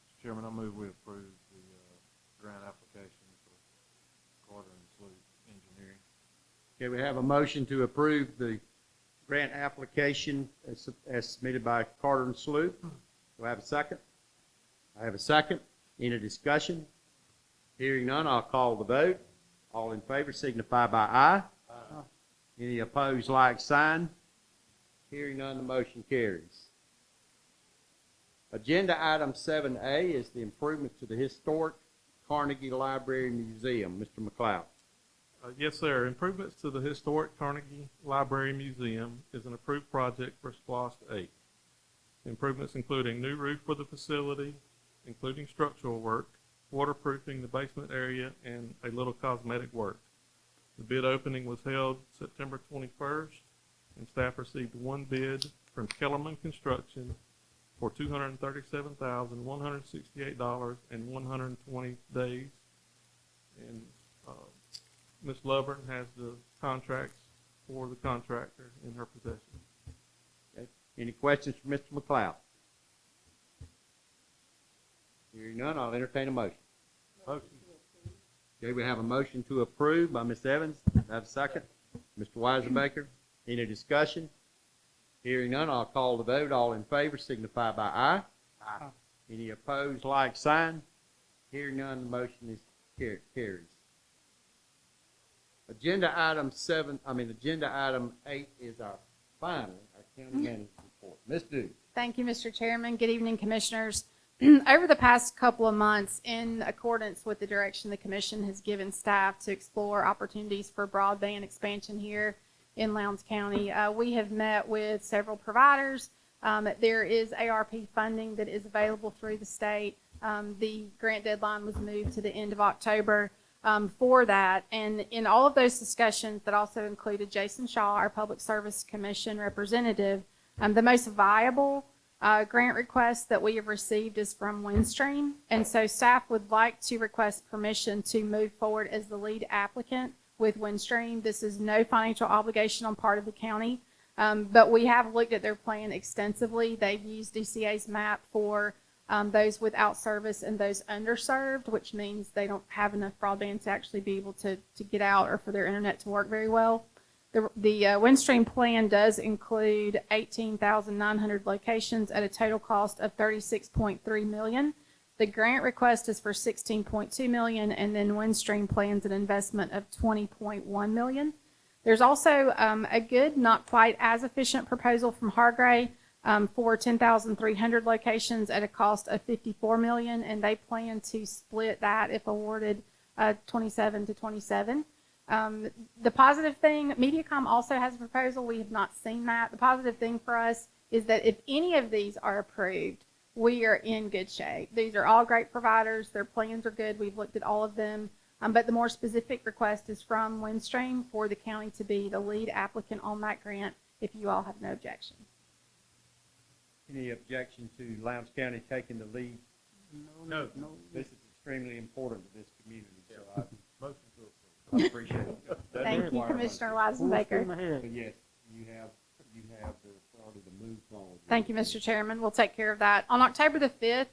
Mr. Chairman, I move we approve the grant application for Carter and Sloop Engineering. Okay, we have a motion to approve the grant application as submitted by Carter and Sloop. Do I have a second? I have a second. Any discussion? Hearing none, I'll call the vote. All in favor signify by aye. Aye. Any opposed, like sign. Hearing none, the motion carries. Agenda item 7A is the improvement to the historic Carnegie Library Museum. Mr. McLeod. Yes, sir. Improvements to the historic Carnegie Library Museum is an approved project for SPLOST 8. Improvements including new roof for the facility, including structural work, waterproofing the basement area, and a little cosmetic work. The bid opening was held September 21st, and staff received one bid from Kellerman Construction for $237,168 and 120 days. And Ms. Lovern has the contracts for the contractor in her possession. Okay. Any questions for Mr. McLeod? Hearing none, I'll entertain a motion. Motion. Okay, we have a motion to approve by Ms. Evans. Do I have a second? Mr. Weisenbaker. Any discussion? Hearing none, I'll call the vote. All in favor signify by aye. Aye. Any opposed, like sign. Hearing none, the motion is carries. Agenda item 8 is our final, our county manager's report. Ms. Dew. Thank you, Mr. Chairman. Good evening, Commissioners. Over the past couple of months, in accordance with the direction the Commission has given staff to explore opportunities for broadband expansion here in Lowndes County, we have met with several providers. There is ARP funding that is available through the state. The grant deadline was moved to the end of October for that. And in all of those discussions that also included Jason Shaw, our Public Service Commission representative, the most viable grant request that we have received is from Windstream. And so staff would like to request permission to move forward as the lead applicant with Windstream. This is no financial obligation on part of the county, but we have looked at their plan extensively. They've used DCA's map for those without service and those underserved, which means they don't have enough broadband to actually be able to get out or for their internet to work very well. The Windstream plan does include 18,900 locations at a total cost of $36.3 million. The grant request is for $16.2 million, and then Windstream plans an investment of $20.1 million. There's also a good, not quite as efficient proposal from Hargray for 10,300 locations at a cost of $54 million, and they plan to split that if awarded 27 to 27. The positive thing, Mediacom also has a proposal. We have not seen that. The positive thing for us is that if any of these are approved, we are in good shape. These are all great providers. Their plans are good. We've looked at all of them. But the more specific request is from Windstream for the county to be the lead applicant on that grant, if you all have no objection. Any objection to Lowndes County taking the lead? No. This is extremely important to this community, so Motion to approve. I appreciate it. Thank you, Commissioner Weisenbaker. But yes, you have the authority to move forward. Thank you, Mr. Chairman. We'll take care of that. On October the 5th,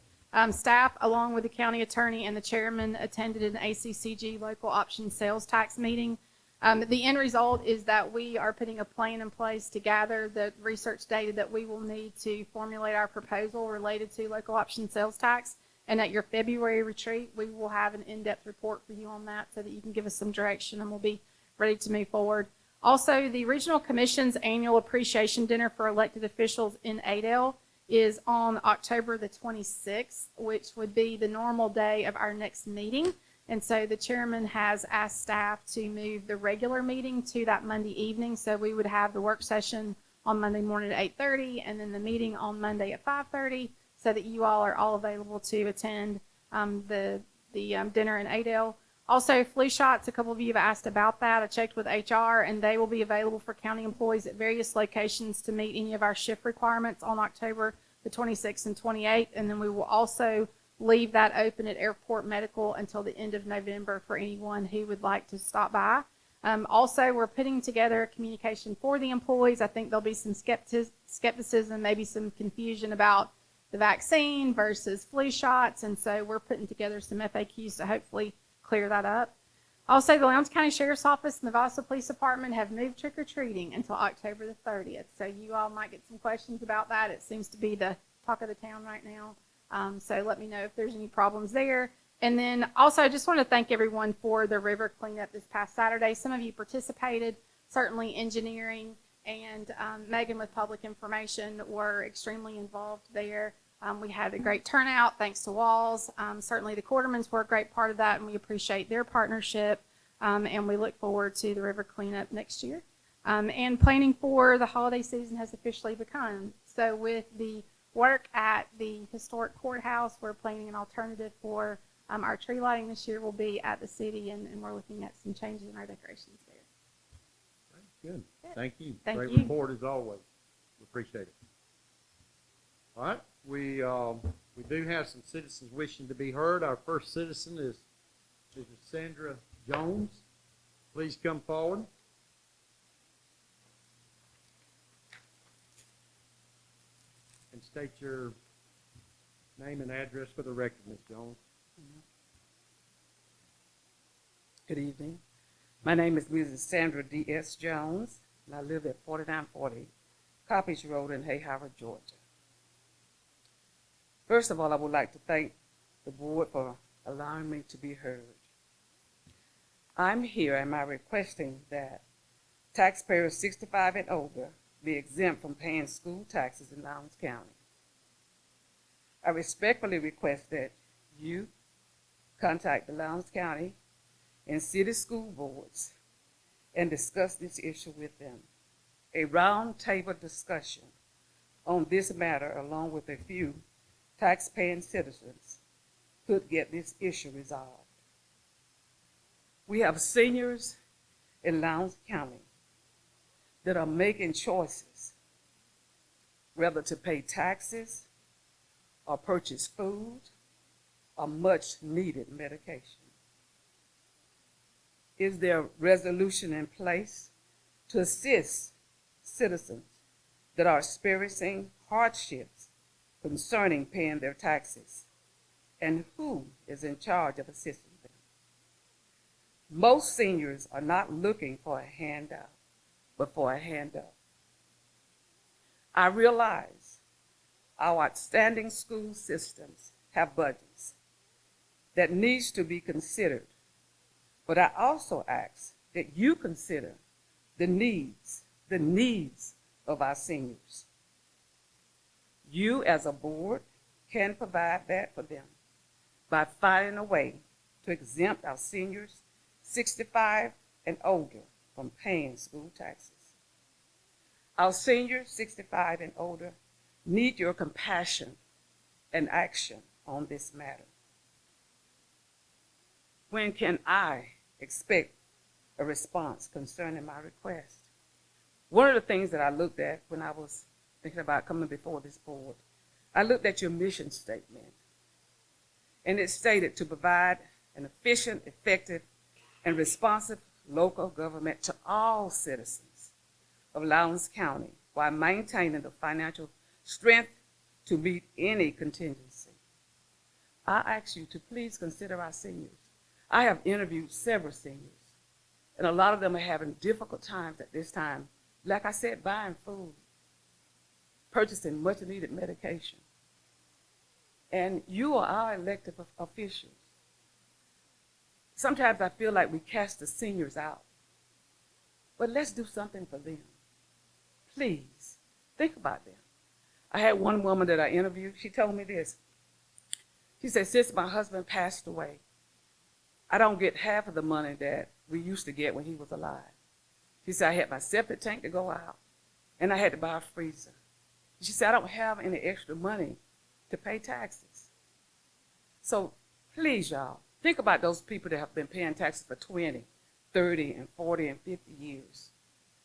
staff, along with the county attorney and the chairman, attended an ACCG local option sales tax meeting. The end result is that we are putting a plan in place to gather the research data that we will need to formulate our proposal related to local option sales tax. And at your February retreat, we will have an in-depth report for you on that so that you can give us some direction and we'll be ready to move forward. Also, the Regional Commission's annual appreciation dinner for elected officials in Adel is on October the 26th, which would be the normal day of our next meeting. And so the chairman has asked staff to move the regular meeting to that Monday evening. So we would have the work session on Monday morning at 8:30 and then the meeting on Monday at 5:30 so that you all are all available to attend the dinner in Adel. Also, flu shots, a couple of you have asked about that. I checked with HR and they will be available for county employees at various locations to meet any of our shift requirements on October the 26th and 28th. And then we will also leave that open at Airport Medical until the end of November for anyone who would like to stop by. Also, we're putting together a communication for the employees. I think there'll be some skepticism, maybe some confusion about the vaccine versus flu shots. And so we're putting together some FAQs to hopefully clear that up. Also, the Lowndes County Sheriff's Office and the Valdosta Police Department have moved trick-or-treating until October the 30th. So you all might get some questions about that. It seems to be the talk of the town right now. So let me know if there's any problems there. And then also, I just want to thank everyone for the river cleanup this past Saturday. Some of you participated, certainly engineering and Megan with public information were extremely involved there. We had a great turnout thanks to Walls. Certainly the Quartermans were a great part of that and we appreciate their partnership. And we look forward to the river cleanup next year. And planning for the holiday season has officially begun. So with the work at the historic courthouse, we're planning an alternative for our tree lighting this year will be at the city, and we're looking at some changes in our decorations there. Good. Thank you. Thank Great you. report as always. We appreciate it. All right. We do have some citizens wishing to be heard. Our first citizen is Mrs. Sandra Jones. Please come forward. And state your name and address for the record, Ms. Jones. Good evening. My name is Mrs. Sandra D.S. Jones, and I live at 4940 Coppage Road in Hayhoward, Georgia. First of all, I would like to thank the board for allowing me to be heard. I'm here and I'm requesting that taxpayers 65 and older be exempt from paying school taxes in Lowndes County. I respectfully request that you contact the Lowndes County and city school boards and discuss this issue with them. A roundtable discussion on this matter, along with a few tax-paying citizens, could get this issue resolved. We have seniors in Lowndes County that are making choices whether to pay taxes or purchase food or much needed medication. Is there a resolution in place to assist citizens that are experiencing hardships concerning paying their taxes? And who is in charge of assisting them? Most seniors are not looking for a handout, but for a hand up. I realize our outstanding school systems have budgets that needs to be considered, but I also ask that you consider the needs of our seniors. You as a board can provide that for them by finding a way to exempt our seniors 65 and older from paying school taxes. Our seniors 65 and older need your compassion and action on this matter. When can I expect a response concerning my request? One of the things that I looked at when I was thinking about coming before this board, I looked at your mission statement, and it stated to provide an efficient, effective, and responsive local government to all citizens of Lowndes County while maintaining the financial strength to meet any contingency. I ask you to please consider our seniors. I have interviewed several seniors, and a lot of them are having difficult times at this time. Like I said, buying food, purchasing much needed medication. And you are our elected officials. Sometimes I feel like we cast the seniors out. But let's do something for them. Please, think about them. I had one woman that I interviewed. She told me this. She said, since my husband passed away, I don't get half of the money that we used to get when he was alive. She said, I had my septic tank to go out, and I had to buy a freezer. She said, I don't have any extra money to pay taxes. So please, y'all, think about those people that have been paying taxes for 20, 30, and 40, and 50 years.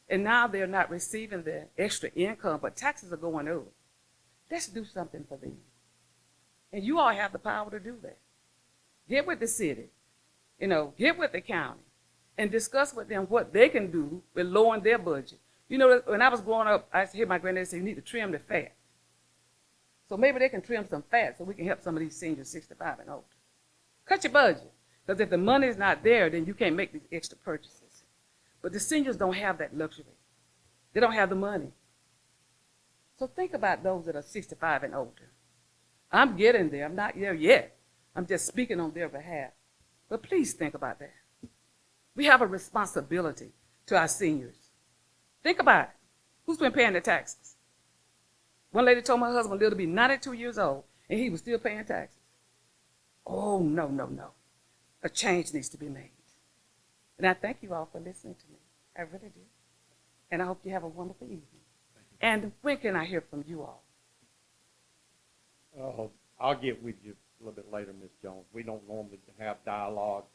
And now they're not receiving the extra income, but taxes are going up. Let's do something for them. And you all have the power to do that. Get with the city, get with the county, and discuss with them what they can do with lowering their budget. When I was growing up, I used to hear my granddad say, you need to trim the fat. So maybe they can trim some fat so we can help some of these seniors 65 and older. Cut your budget, because if the money is not there, then you can't make these extra purchases. But the seniors don't have that luxury. They don't have the money. So think about those that are 65 and older. I'm getting there. I'm not there yet. I'm just speaking on their behalf. But please think about that. We have a responsibility to our seniors. Think about it. Who's been paying the taxes? One lady told my husband lived to be 92 years old, and he was still paying taxes. Oh, no, no, no. A change needs to be made. And I thank you all for listening to me. I really do. And I hope you have a wonderful evening. And when can I hear from you all? I'll get with you a little bit later, Ms. Jones. We don't normally have dialogue.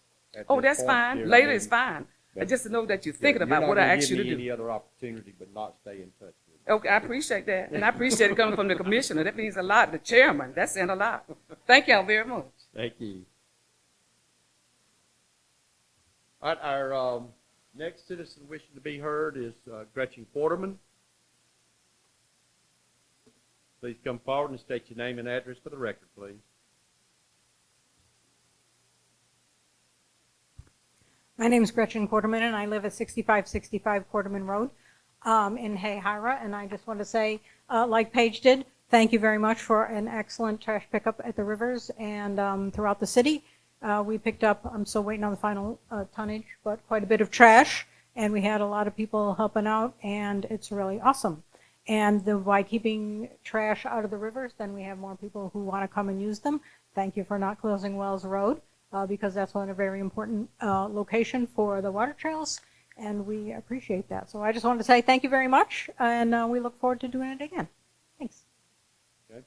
Oh, that's fine. Later is fine. I just know that you're thinking about what I asked you to do. Any other opportunity, but not stay in touch with you. Okay, I appreciate that. And I appreciate it coming from the commissioner. That means a lot. The chairman, that's saying a lot. Thank y'all very much. Thank you. All right, our next citizen wishing to be heard is Gretchen Quarterman. Please come forward and state your name and address for the record, please. My name is Gretchen Quarterman, and I live at 6565 Quarterman Road in Hayhira. And I just want to say, like Paige did, thank you very much for an excellent trash pickup at the rivers and throughout the city. We picked up, I'm still waiting on the final tonnage, but quite a bit of trash. And we had a lot of people helping out, and it's really awesome. And by keeping trash out of the rivers, then we have more people who want to come and use them. Thank you for not closing Wells Road. Because that's one a very important location for the water trails, and we appreciate that. So I just wanted to say thank you very much, and we look forward to doing it again. Thanks. Okay.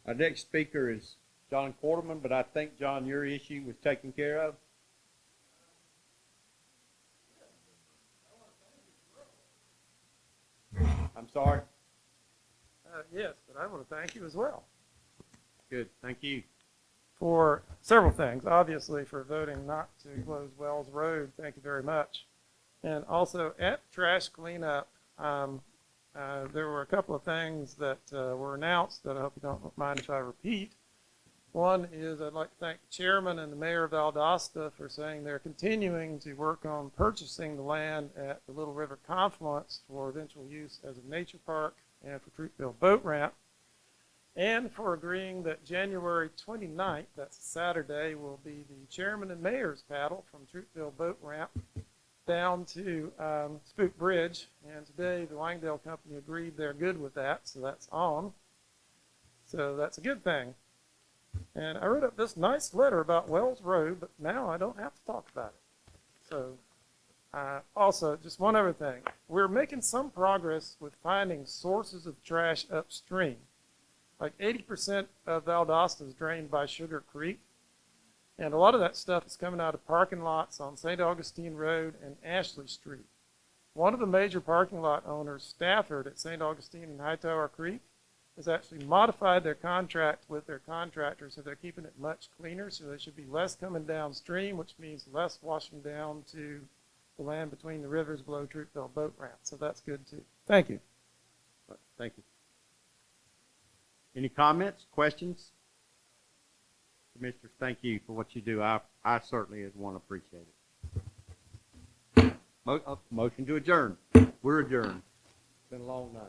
Our next speaker is John Quarterman, but I think, John, your issue was taken care of. I'm sorry? Yes, but I want to thank you as well. Good, thank you. For several things. Obviously, for voting not to close Wells Road, thank you very much. And also, at trash cleanup, there were a couple of things that were announced that I hope you don't mind if I repeat. One is I'd like to thank the chairman and the mayor of Valdosta for saying they're continuing to work on purchasing the land at the Little River Confluence for eventual use as a nature park and for Troopville boat ramp, and for agreeing that January 29th, that's Saturday, will be the chairman and mayor's paddle from Troopville boat ramp down to Spook Bridge. And today the Langdale Company agreed they're good with that, so that's on. So that's a good thing. And I wrote up this nice letter about Wells Road, but now I don't have to talk about it. So also, just one other thing. We're making some progress with finding sources of trash upstream. Like 80% of Valdosta is drained by Sugar Creek. And a lot of that stuff is coming out of parking lots on St. Augustine Road and Ashley Street. One of the major parking lot owners, Stafford at St. Augustine and Hightower Creek, has actually modified their contract with their contractors, so they're keeping it much cleaner, so there should be less coming downstream, which means less washing down to the land between the rivers below Troopville boat ramp. So that's good too. Thank you. Thank you. Any comments, questions? Commissioners, thank you for what you do. I certainly, as one, appreciate it. Motion to adjourn. We're adjourned. It's been a long night.